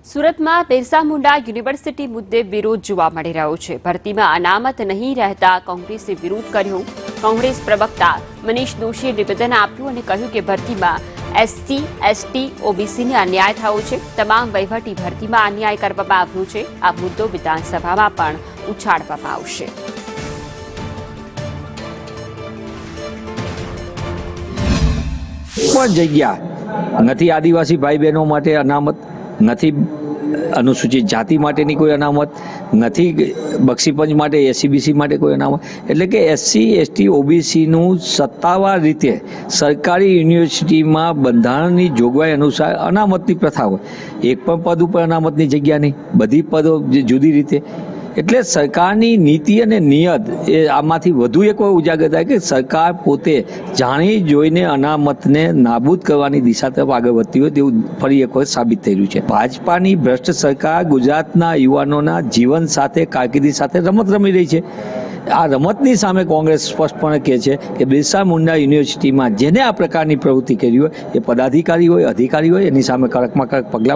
સુરતમાં બિરસા મુંડા યુનિવર્સિટી મુદ્દે વિરોધ જોવા મળી રહ્યો છે। ભરતીમાં અનામત નહીં રહેતા કોંગ્રેસે વિરોધ કર્યો। કોંગ્રેસ પ્રવક્તા મનીષ દોશીએ નિવેદન આપ્યું અને કહ્યું કે ભરતીમાં એસસી, એસટી, ઓબીસીને અન્યાય થયો છે। તમામ વહીવટી ભરતીમાં અન્યાય કરવામાં આવ્યો છે। આ મુદ્દો વિધાનસભામાં પણ ઉછાળવામાં આવશે। જગ્યા નથી આદિવાસી ભાઈ બહેનો માટે અનામત, નથી અનુસૂચિત જાતિ માટેની કોઈ અનામત, નથી બક્ષીપંચ માટે એસસીબીસી માટે કોઈ અનામત। એટલે કે એસસી, એસટી, ઓબીસીનું સત્તાવાર રીતે સરકારી યુનિવર્સિટીમાં બંધારણની જોગવાઈ અનુસાર અનામતની પ્રથા હોય। એક પણ પદ ઉપર અનામતની જગ્યા નહીં, બધી પદો જુદી રીતે। એટલે સરકારની નીતિ અને નિયત એ આમાંથી વધુ એક ઉજાગર થાય કે સરકાર પોતે જાણી જોઈને અનામતને નાબૂદ કરવાની દિશા તરફ આગળ વધતી હોય તેવું ફરી એક વખત સાબિત થઈ રહ્યું છે। ભાજપાની ભ્રષ્ટ સરકાર ગુજરાતના યુવાનોના જીવન સાથે, કારકિર્દી સાથે રમત રમી રહી છે। આ રમતની સામે કોંગ્રેસ સ્પષ્ટપણે કહે છે કે બિરસા મુંડા યુનિવર્સિટીમાં જેને આ પ્રકારની પ્રવૃત્તિ કરી હોય એ પદાધિકારી હોય, અધિકારી હોય, એની સામે કડકમાં કડક પગલાં